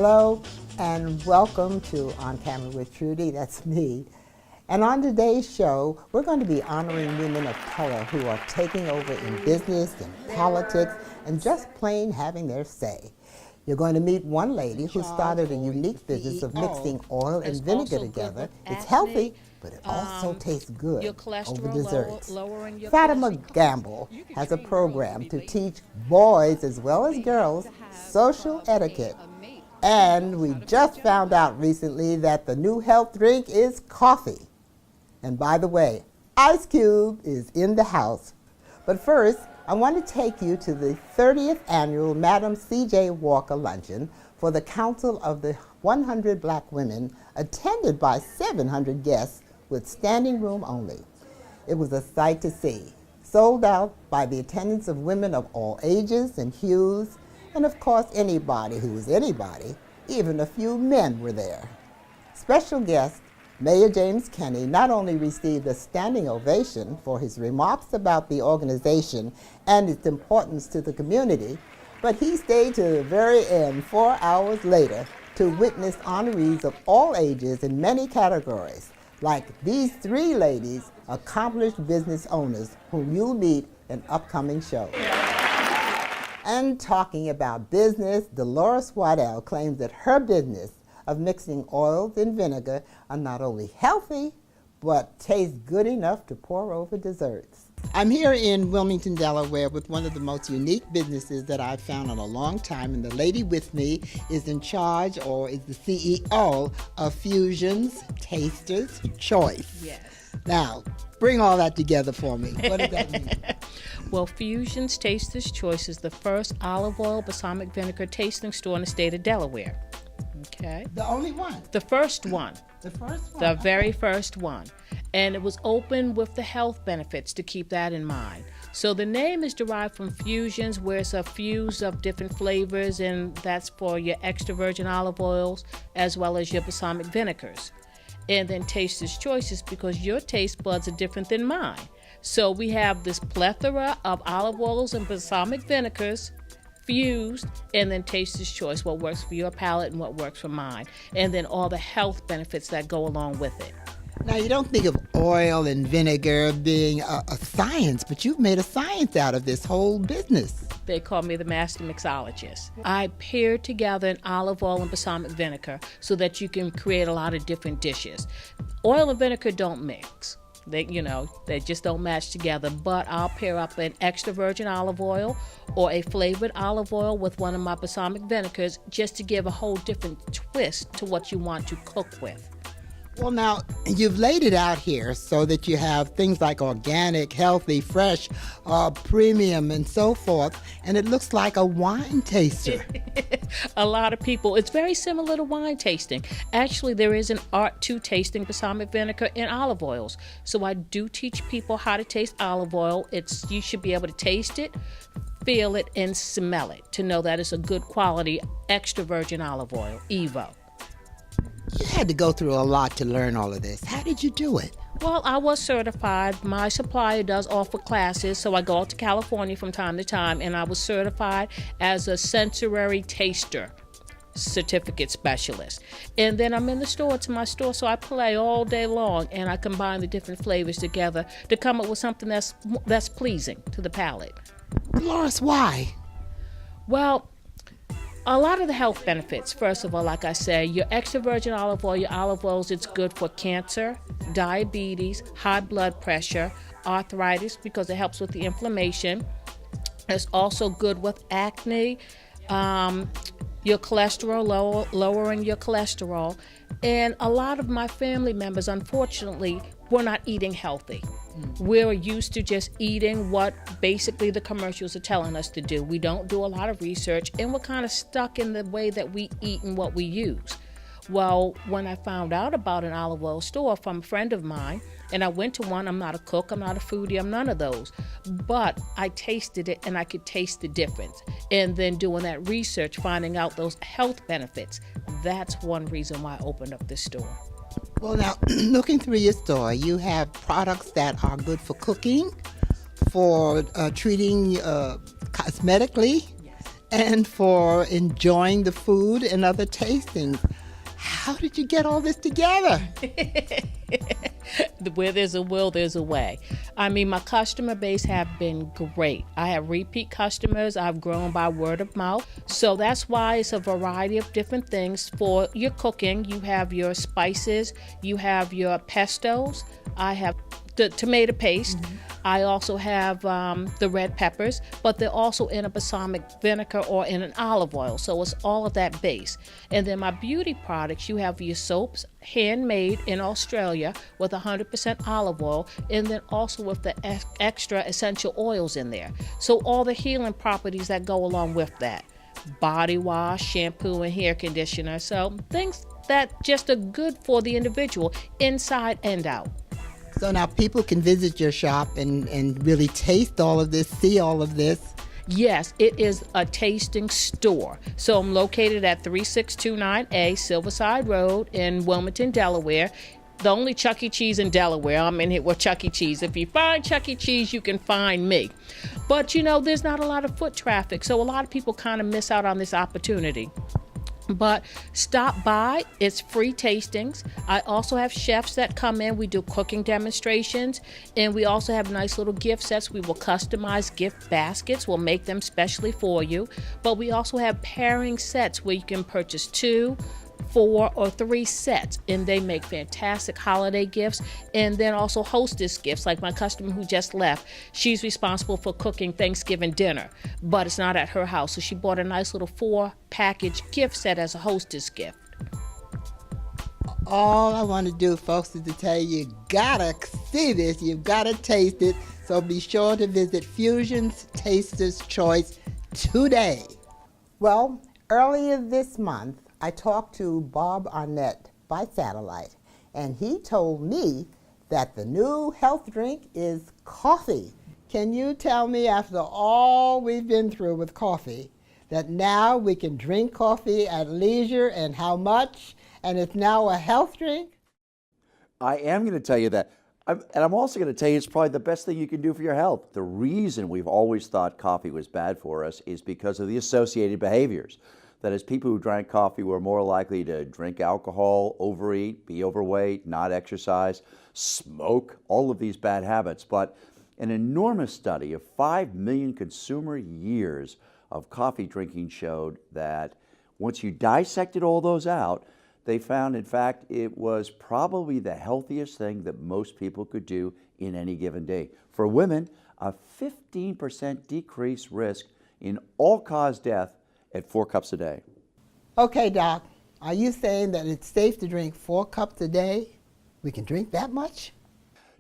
Hello and welcome to On Camera with Trudy, that's me. And on today's show, we're going to be honoring women of color who are taking over in business and politics and just plain having their say. You're going to meet one lady who started a unique business of mixing oil and vinegar together. It's healthy, but it also tastes good over desserts. Fatima Gamble has a program to teach boys as well as girls social etiquette. And we just found out recently that the new health drink is coffee. And by the way, Ice Cube is in the house. But first, I want to take you to the 30th annual Madam C.J. Walker Luncheon for the Council of the 100 Black Women, attended by 700 guests with standing room only. It was a sight to see, sold out by the attendance of women of all ages and hues, and of course anybody who was anybody. Even a few men were there. Special guest Mayor James Kenney not only received a standing ovation for his remarks about the organization and its importance to the community, but he stayed to the very end 4 hours later to witness honorees of all ages in many categories, like these three ladies, accomplished business owners whom you'll meet in upcoming shows. And talking about business, Dolores Waddell claims that her business of mixing oils and vinegar are not only healthy, but taste good enough to pour over desserts. I'm here in Wilmington, Delaware with one of the most unique businesses that I've found in a long time, and the lady with me is in charge, or is the CEO of Fusion's Taster's Choice. Yes. Now, bring all that together for me. What does that mean? Well, Fusion's Taster's Choice is the first olive oil balsamic vinegar tasting store in the state of Delaware. Okay. The only one? The first one. The first one? The very first one. And it was opened with the health benefits to keep that in mind. So the name is derived from Fusions, where it's a fuse of different flavors, and that's for your extra virgin olive oils as well as your balsamic vinegars. And then Taster's Choice is because your taste buds are different than mine. So we have this plethora of olive oils and balsamic vinegars fused, and then Taster's Choice, what works for your palate and what works for mine, and then all the health benefits that go along with it. Now, you don't think of oil and vinegar being a science, but you've made a science out of this whole business. They call me the master mixologist. I pair together an olive oil and balsamic vinegar so that you can create a lot of different dishes. Oil and vinegar don't mix. They just don't match together, but I'll pair up an extra virgin olive oil or a flavored olive oil with one of my balsamic vinegars just to give a whole different twist to what you want to cook with. Well, now, you've laid it out here so that you have things like organic, healthy, fresh, premium, and so forth, and it looks like a wine taster. A lot of people, it's very similar to wine tasting. Actually, there is an art to tasting balsamic vinegar and olive oils. So I do teach people how to taste olive oil. You should be able to taste it, feel it, and smell it to know that it's a good quality extra virgin olive oil, Evo. You had to go through a lot to learn all of this. How did you do it? Well, I was certified. My supplier does offer classes, so I go out to California from time to time, and I was certified as a sensory taster certificate specialist. And then I'm in the store, to my store, so I play all day long, and I combine the different flavors together to come up with something that's pleasing to the palate. Dolores, why? Well, a lot of the health benefits, first of all, like I say, your extra virgin olive oil, your olive oils, it's good for cancer, diabetes, high blood pressure, arthritis, because it helps with the inflammation. It's also good with acne, your cholesterol, lowering your cholesterol. And a lot of my family members, unfortunately, were not eating healthy. We're used to just eating what basically the commercials are telling us to do. We don't do a lot of research, and we're kind of stuck in the way that we eat and what we use. Well, when I found out about an olive oil store from a friend of mine, and I went to one, I'm not a cook, I'm not a foodie, I'm none of those, but I tasted it and I could taste the difference. And then doing that research, finding out those health benefits, that's one reason why I opened up this store. Well, now, looking through your store, you have products that are good for cooking, for treating cosmetically, and for enjoying the food and other tastings. How did you get all this together? Where there's a will, there's a way. I mean, my customer base have been great. I have repeat customers. I've grown by word of mouth. So that's why it's a variety of different things for your cooking. You have your spices, you have your pestos. I have the tomato paste. I also have the red peppers, but they're also in a balsamic vinegar or in an olive oil. So it's all of that base. And then my beauty products, you have your soaps, handmade in Australia with 100% olive oil, and then also with the extra essential oils in there. So all the healing properties that go along with that. Body wash, shampoo, and hair conditioner. So things that just are good for the individual inside and out. So now people can visit your shop and really taste all of this, see all of this. Yes, it is a tasting store. So I'm located at 3629A Silverside Road in Wilmington, Delaware. The only Chuck E. Cheese in Delaware. I'm in here with Chuck E. Cheese. If you find Chuck E. Cheese, you can find me. But you know, there's not a lot of foot traffic, so a lot of people kind of miss out on this opportunity. But stop by. It's free tastings. I also have chefs that come in. We do cooking demonstrations, and we also have nice little gift sets. We will customize gift baskets. We'll make them specially for you. But we also have pairing sets where you can purchase 2, 4, or 3 sets, and they make fantastic holiday gifts, and then also hostess gifts. Like my customer who just left, she's responsible for cooking Thanksgiving dinner, but it's not at her house, so she bought a nice little 4-package gift set as a hostess gift. All I want to do, folks, is to tell you gotta see this, you've gotta taste it, so be sure to visit Fusion's Taster's Choice today. Well, earlier this month, I talked to Bob Arnett by satellite, and he told me that the new health drink is coffee. Can you tell me, after all we've been through with coffee, that now we can drink coffee at leisure and how much, and it's now a health drink? I am going to tell you that. And I'm also going to tell you it's probably the best thing you can do for your health. The reason we've always thought coffee was bad for us is because of the associated behaviors. That is, people who drank coffee were more likely to drink alcohol, overeat, be overweight, not exercise, smoke, all of these bad habits. But an enormous study of 5 million consumer years of coffee drinking showed that once you dissected all those out, they found, in fact, it was probably the healthiest thing that most people could do in any given day. For women, a 15% decreased risk in all-cause death at 4 cups a day. Okay, Doc, are you saying that it's safe to drink 4 cups a day? We can drink that much?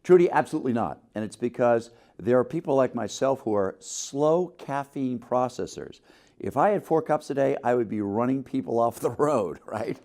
Trudy, absolutely not. And it's because there are people like myself who are slow caffeine processors. If I had 4 cups a day, I would be running people off the road, right?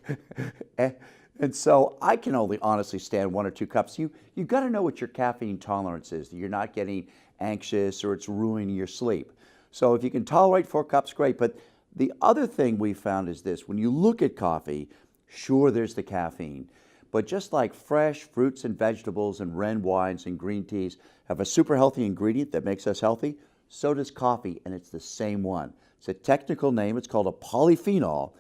And so I can only honestly stand 1 or 2 cups. You've got to know what your caffeine tolerance is, that you're not getting anxious or it's ruining your sleep. So if you can tolerate 4 cups, great. But the other thing we found is this: when you look at coffee, sure, there's the caffeine, but just like fresh fruits and vegetables and red wines and green teas have a super healthy ingredient that makes us healthy, so does coffee, and it's the same one. It's a technical name, it's called a polyphenol,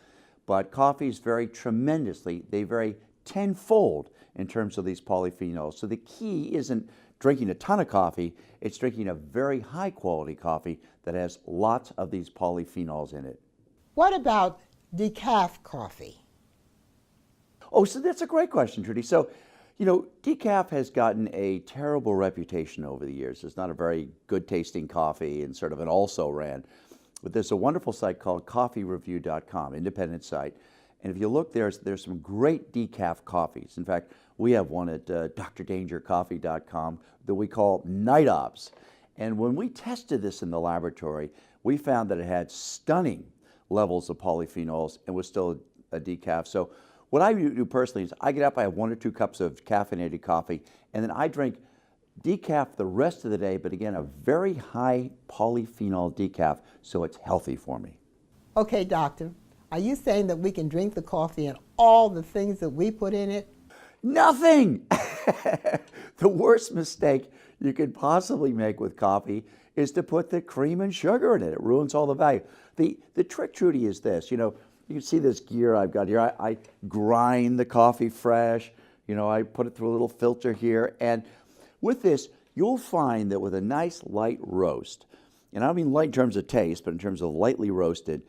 but coffees vary tremendously. They vary tenfold in terms of these polyphenols. So the key isn't drinking a ton of coffee, it's drinking a very high quality coffee that has lots of these polyphenols in it. What about decaf coffee? Oh, so that's a great question, Trudy. So, you know, decaf has gotten a terrible reputation over the years. It's not a very good tasting coffee and sort of an also-ran. But there's a wonderful site called coffeereview.com, independent site. And if you look, there's some great decaf coffees. In fact, we have one at drdangercoffee.com that we call Night Ops. And when we tested this in the laboratory, we found that it had stunning levels of polyphenols and was still a decaf. So what I do personally is I get up, I have 1 or 2 cups of caffeinated coffee, and then I drink decaf the rest of the day, but again, a very high polyphenol decaf, so it's healthy for me. Okay, doctor, are you saying that we can drink the coffee and all the things that we put in it? Nothing! The worst mistake you could possibly make with coffee is to put the cream and sugar in it. It ruins all the value. The trick, Trudy, is this. You can see this gear I've got here. I grind the coffee fresh. I put it through a little filter here. And with this, you'll find that with a nice light roast, and I don't mean light in terms of taste, but in terms of lightly roasted,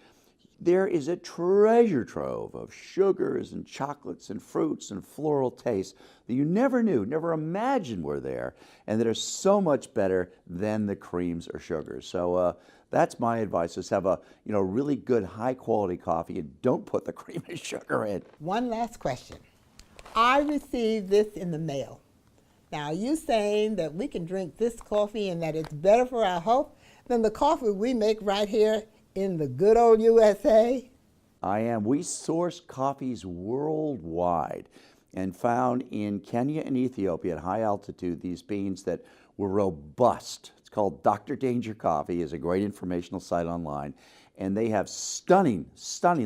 there is a treasure trove of sugars and chocolates and fruits and floral tastes that you never knew, never imagined were there, and that are so much better than the creams or sugars. So that's my advice: is have a really good, high quality coffee, and don't put the cream and sugar in. One last question. I received this in the mail. Now, are you saying that we can drink this coffee and that it's better for our health than the coffee we make right here in the good old USA? I am. We source coffees worldwide and found in Kenya and Ethiopia at high altitude these beans that were robust. It's called Dr. Danger Coffee. It's a great informational site online. And they have stunning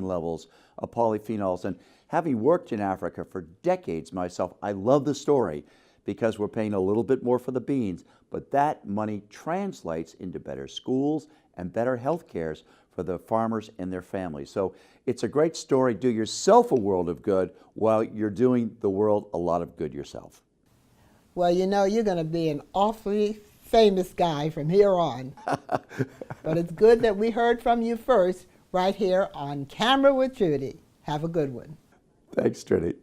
levels of polyphenols. And having worked in Africa for decades myself, I love the story because we're paying a little bit more for the beans, but that money translates into better schools and better health cares for the farmers and their families. So it's a great story. Do yourself a world of good while you're doing the world a lot of good yourself. Well, you're going to be an awfully famous guy from here on. But it's good that we heard from you first right here on Camera with Trudy. Have a good one. Thanks, Trudy.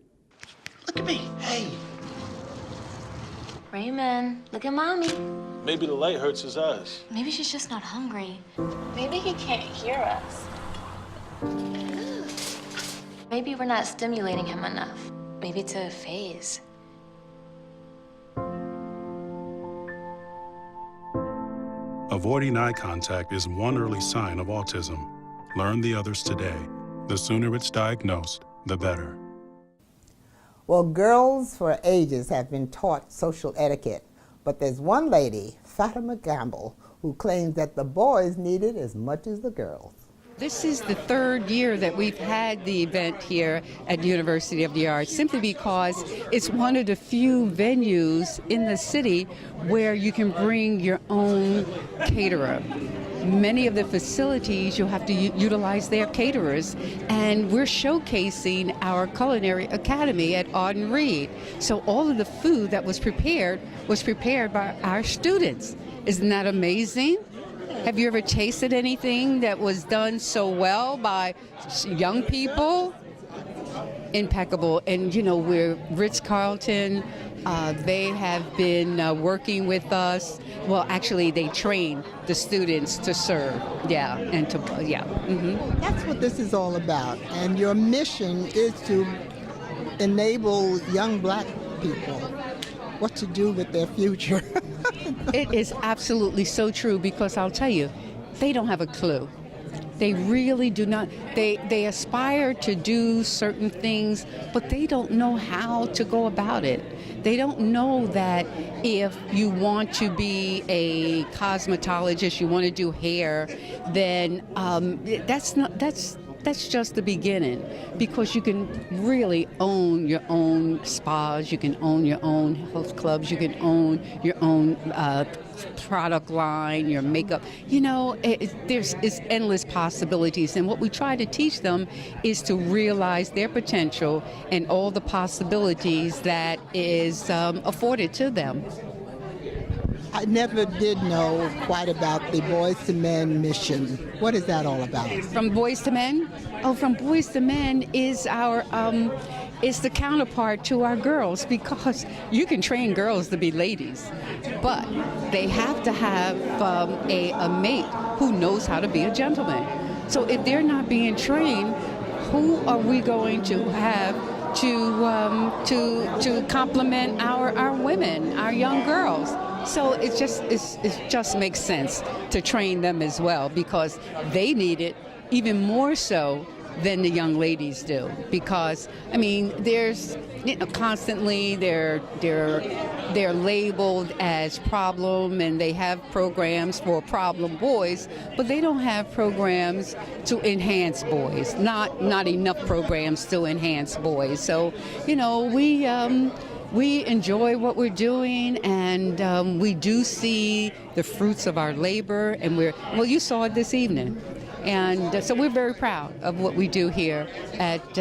Look at me. Hey. Raymond, look at Mommy. Maybe the light hurts his eyes. Maybe she's just not hungry. Maybe he can't hear us. Maybe we're not stimulating him enough. Maybe it's a phase. Avoiding eye contact is one early sign of autism. Learn the others today. The sooner it's diagnosed, the better. Well, girls for ages have been taught social etiquette, but there's one lady, Fatima Gamble, who claims that the boys need it as much as the girls. This is the third year that we've had the event here at the University of the Arts, simply because it's one of the few venues in the city where you can bring your own caterer. Many of the facilities, you'll have to utilize their caterers, and we're showcasing our culinary academy at Auden Reed. So all of the food that was prepared by our students. Isn't that amazing? Have you ever tasted anything that was done so well by young people? Impeccable. And we're Ritz-Carlton. They have been working with us. Well, actually, they train the students to serve. Mm-hmm. That's what this is all about. And your mission is to enable young black people what to do with their future. It is absolutely so true, because I'll tell you, they don't have a clue. They really do not. They aspire to do certain things, but they don't know how to go about it. They don't know that if you want to be a cosmetologist, you want to do hair, then that's just the beginning, because you can really own your own spas, you can own your own health clubs, you can own your own product line, your makeup. There's endless possibilities, and what we try to teach them is to realize their potential and all the possibilities that is afforded to them. I never did know quite about the Boys to Men mission. What is that all about? From Boys to Men? Oh, From Boys to Men is our is the counterpart to our girls, because you can train girls to be ladies, but they have to have a mate who knows how to be a gentleman. So if they're not being trained, who are we going to have to complement our women, our young girls? So it just makes sense to train them as well, because they need it even more so than the young ladies do. Because there's constantly they're labeled as problem, and they have programs for problem boys, but they don't have programs to enhance boys. Not enough programs to enhance boys. So we we enjoy what we're doing, and we do see the fruits of our labor, and well, you saw it this evening. And so we're very proud of what we do here at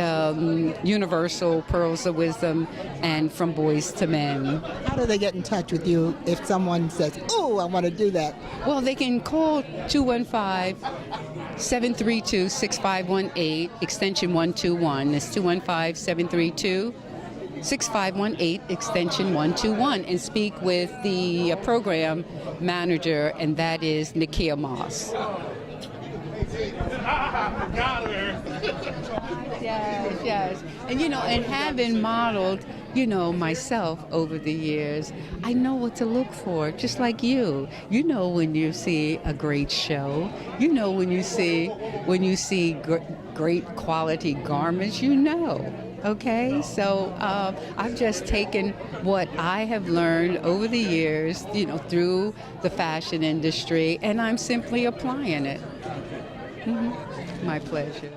Universal Pearls of Wisdom and From Boys to Men. How do they get in touch with you if someone says, oh, I want to do that? Well, they can call 215-732-6518, extension 121. It's 215-732-6518, extension 121, and speak with the program manager, and that is Nakia Moss. Yes. And and having modeled, myself over the years, I know what to look for, just like you. You know when you see a great show. You know when you see great quality garments. Okay, so I've just taken what I have learned over the years, through the fashion industry, and I'm simply applying it. Mm-hmm. My pleasure.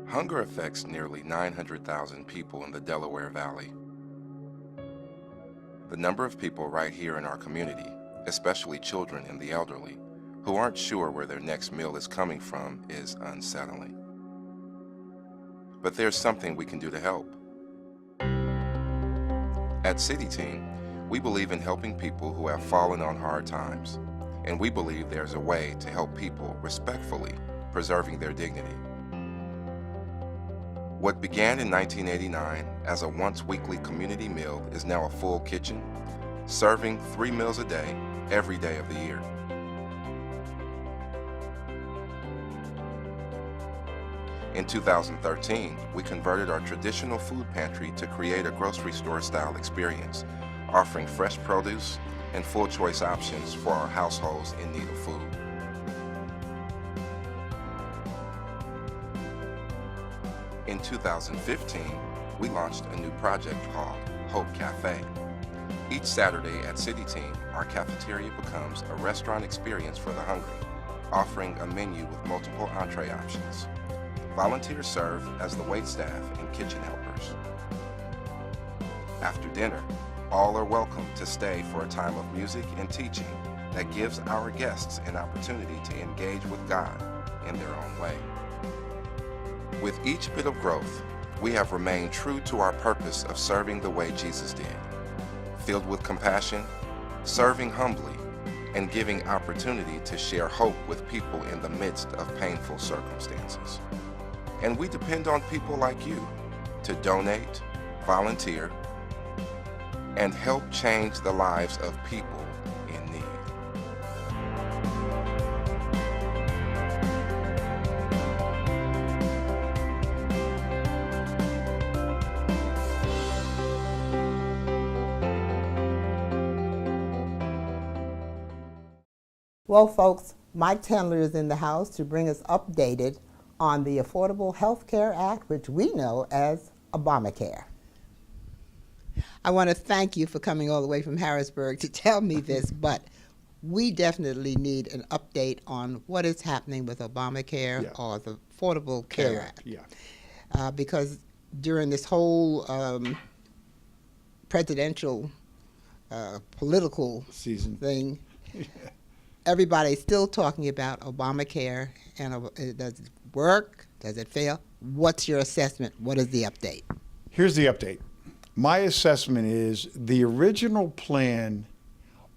Hunger affects nearly 900,000 people in the Delaware Valley. The number of people right here in our community, especially children and the elderly, who aren't sure where their next meal is coming from is unsettling. But there's something we can do to help. At City Team, we believe in helping people who have fallen on hard times, and we believe there's a way to help people respectfully, preserving their dignity. What began in 1989 as a once-weekly community meal is now a full kitchen, serving 3 meals a day, every day of the year. In 2013, we converted our traditional food pantry to create a grocery store-style experience, offering fresh produce and full-choice options for our households in need of food. In 2015, we launched a new project called Hope Cafe. Each Saturday at City Team, our cafeteria becomes a restaurant experience for the hungry, offering a menu with multiple entree options. Volunteers serve as the waitstaff and kitchen helpers. After dinner, all are welcome to stay for a time of music and teaching that gives our guests an opportunity to engage with God in their own way. With each bit of growth, we have remained true to our purpose of serving the way Jesus did, filled with compassion, serving humbly, and giving opportunity to share hope with people in the midst of painful circumstances. And we depend on people like you to donate, volunteer, and help change the lives of people in need. Well, folks, Mike Tendler is in the house to bring us updated on the Affordable Health Care Act, which we know as Obamacare. I want to thank you for coming all the way from Harrisburg to tell me this, but we definitely need an update on what is happening with Obamacare or the Affordable Care Act. Because during this whole presidential political season thing, everybody's still talking about Obamacare, and does it work? Does it fail? What's your assessment? What is the update? Here's the update. My assessment is the original plan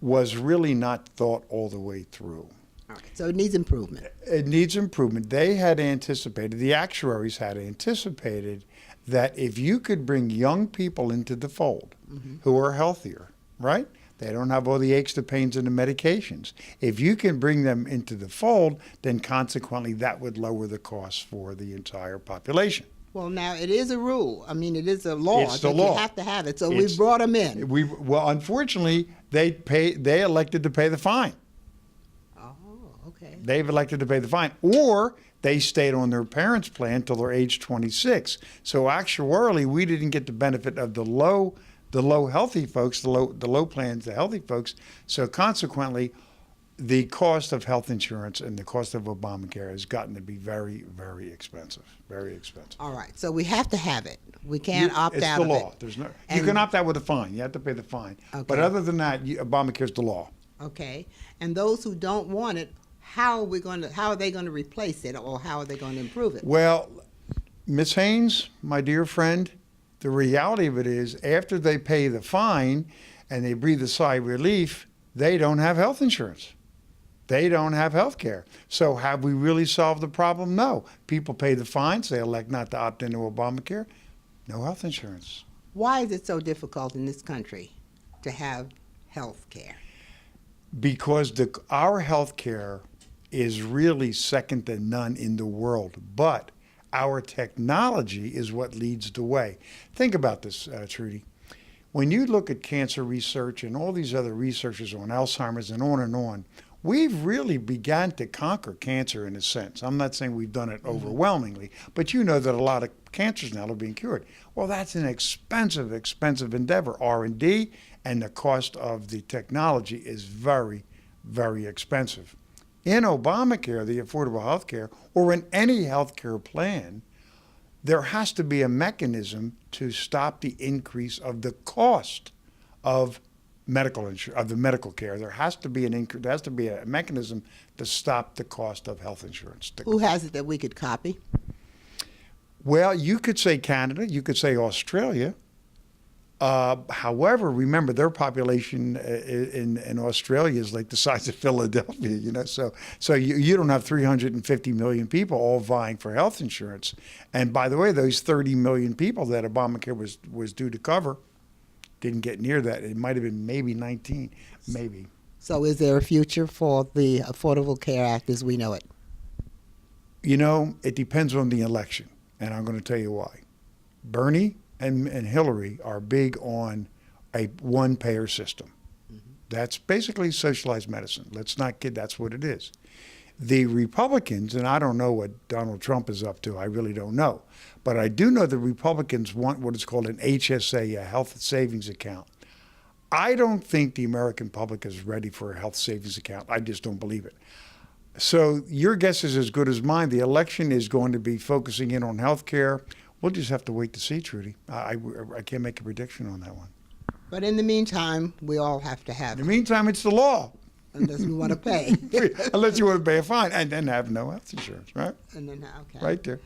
was really not thought all the way through. Okay. So it needs improvement. It needs improvement. They had anticipated, the actuaries had anticipated, that if you could bring young people into the fold who are healthier, right? They don't have all the aches, the pains, and the medications. If you can bring them into the fold, then consequently that would lower the costs for the entire population. Well, now it is a rule. I mean, it is a law It's the that law. you have to have it. So we brought them in. Well, unfortunately, they elected to pay the fine. Oh, okay. They've elected to pay the fine, or they stayed on their parents' plan till they're age 26. So actuarially, we didn't get the benefit of the low the low healthy folks, the low plans, the healthy folks. So consequently, the cost of health insurance and the cost of Obamacare has gotten to be very, very expensive. Very expensive. All right, so we have to have it. We can't opt out of it. It's the law. There's no. You can opt out with a fine. You have to pay the fine. Okay. But other than that, Obamacare's the law. Okay, and those who don't want it, how are they going to replace it, or how are they going to improve it? Well, Ms. Haynes, my dear friend, the reality of it is, after they pay the fine and they breathe a sigh of relief, they don't have health insurance. They don't have health care. So have we really solved the problem? No. People pay the fines. They elect not to opt into Obamacare. No health insurance. Why is it so difficult in this country to have health care? Because our health care is really second to none in the world. But our technology is what leads the way. Think about this, Trudy. When you look at cancer research and all these other researchers on Alzheimer's and on, we've really begun to conquer cancer in a sense. I'm not saying we've done it overwhelmingly, but you know that a lot of cancers now are being cured. Well, that's an expensive endeavor. R&D and the cost of the technology is very, very expensive. In Obamacare, the Affordable Health Care, or in any health care plan, there has to be a mechanism to stop the increase of the cost of the medical care. There has to be there has to be a mechanism to stop the cost of health insurance. Who has it that we could copy? Well, you could say Canada, you could say Australia. However, remember their population in Australia is like the size of Philadelphia, you know. So you don't have 350 million people all vying for health insurance. And by the way, those 30 million people that Obamacare was due to cover didn't get near that. It might have been maybe 19, maybe. So is there a future for the Affordable Care Act as we know it? You know, it depends on the election, and I'm going to tell you why. Bernie and Hillary are big on a one-payer system. That's basically socialized medicine. Let's not kid, that's what it is. The Republicans, and I don't know what Donald Trump is up to, I really don't know, but I do know the Republicans want what is called an HSA, a health savings account. I don't think the American public is ready for a health savings account. I just don't believe it. So your guess is as good as mine. The election is going to be focusing in on health care. We'll just have to wait to see, Trudy. I can't make a prediction on that one. But in the meantime, we all have to have it. In the meantime, it's the law. Unless we want to pay. Unless you want to pay a fine and then have no health insurance, right? And then, okay. Right there.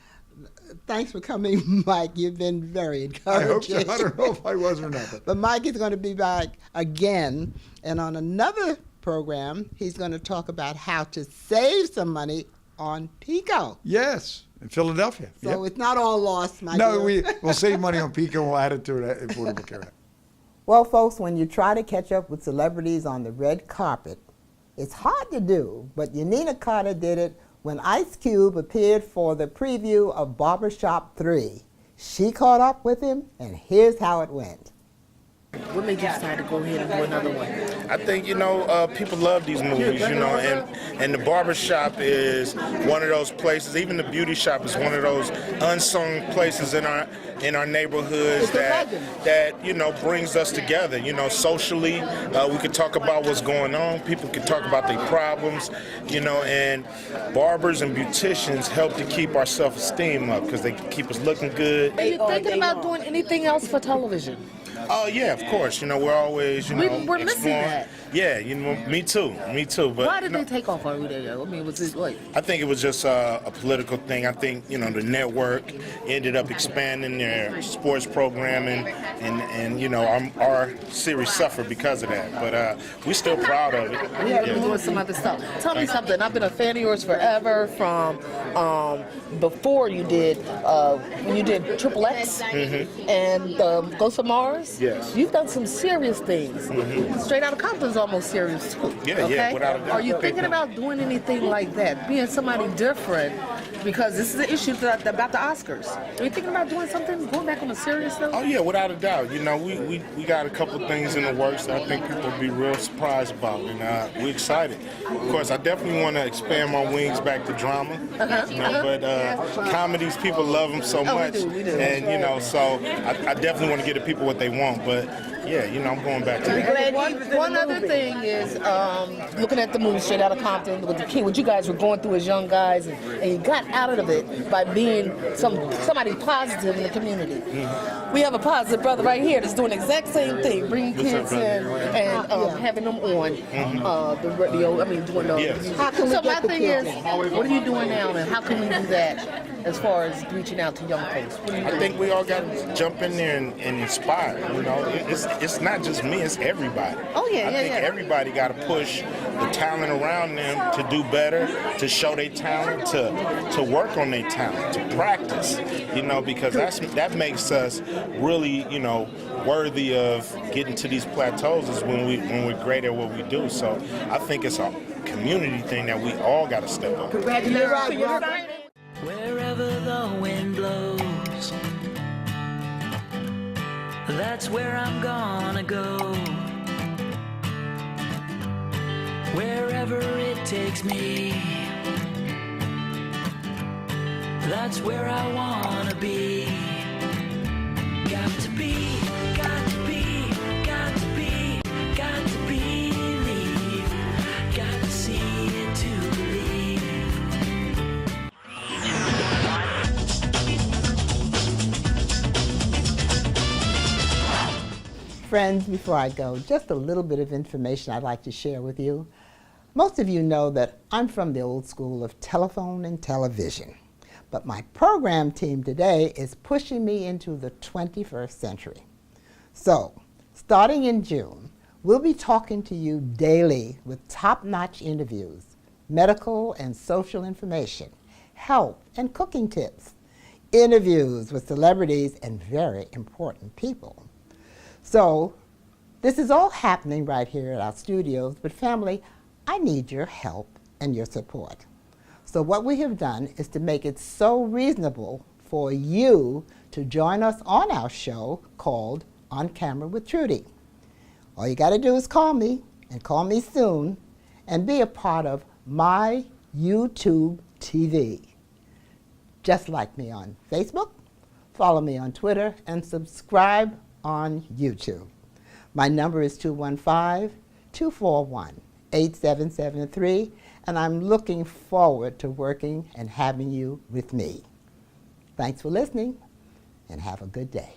Thanks for coming, Mike. You've been very encouraging. I hope so. I don't know if I was or not. But Mike is going to be back again. And on another program, he's going to talk about how to save some money on PICO. Yes, in Philadelphia. So it's not all lost, my dear. No, we'll save money on PICO and we'll add it to the Affordable Care Act. Well, folks, when you try to catch up with celebrities on the red carpet, it's hard to do, but Yanina Carter did it when Ice Cube appeared for the preview of Barbershop 3. She caught up with him, and here's how it went. What made you decide to go ahead and do another one? I think, people love these movies, and the barbershop is one of those places, even the beauty shop is one of those unsung places in our neighborhoods that brings us together. Socially, we can talk about what's going on. People can talk about their problems, and barbers and beauticians help to keep our self-esteem up because they keep us looking good. Are you thinking about doing anything else for television? Oh yeah, of course. We're always, we're missing that. Yeah, me too. But why did they take off on radio? I mean, was it like? I think it was just a political thing. I think the network ended up expanding their sports programming, and our series suffered because of that. But we're still proud of it. We had to be doing some other stuff. Tell me something. I've been a fan of yours forever. From before you did when you did Triple X and Ghost of Mars. Yes. You've done some serious things. Straight Outta Compton's almost serious too. Yeah, without a doubt. Are you thinking about doing anything like that? Being somebody different? Because this is the issue about the Oscars. Are you thinking about doing something, going back on a serious note? Oh yeah, without a doubt. We got a couple things in the works that I think people will be real surprised about, and we're excited. Of course, I definitely want to expand my wings back to drama. But comedies, people love them so much, we do. and so I definitely want to give the people what they want. But yeah, you know, I'm going back to that. And one other thing is looking at the movie Straight Outta Compton with the kid, what you guys were going through as young guys, and you got out of it by being somebody positive in the community. Mm-hmm. We have a positive brother right here that's doing the exact same thing, bringing kids in and having them on the radio. I mean, doing the. Yes. How can we so my thing is, what are you doing now, and how can we do that as far as reaching out to young folks? I think we all got to jump in there and inspire. You know, it's not just me; it's everybody. Oh yeah, I think everybody got to push the talent around them to do better, to show their talent, to work on their talent, to practice. You know, because that makes us really, you know, worthy of getting to these plateaus is when we're great at what we do. So I think it's a community thing that we all got to step up. Congratulations. Wherever the wind blows, that's where I'm gonna go. Wherever it takes me, that's where I wanna be. Got to be, got to be, got to be, got to believe. Got to see it to believe. Friends, before I go, just a little bit of information I'd like to share with you. Most of you know that I'm from the old school of telephone and television, but my program team today is pushing me into the 21st century. So, starting in June, we'll be talking to you daily with top-notch interviews, medical and social information, health and cooking tips, interviews with celebrities and very important people. So, this is all happening right here at our studios, but family, I need your help and your support. So what we have done is to make it so reasonable for you to join us on our show called On Camera with Trudy. All you got to do is call me, and call me soon, and be a part of my YouTube TV. Just like me on Facebook, follow me on Twitter, and subscribe on YouTube. My number is 215-241-8773, and I'm looking forward to working and having you with me. Thanks for listening, and have a good day.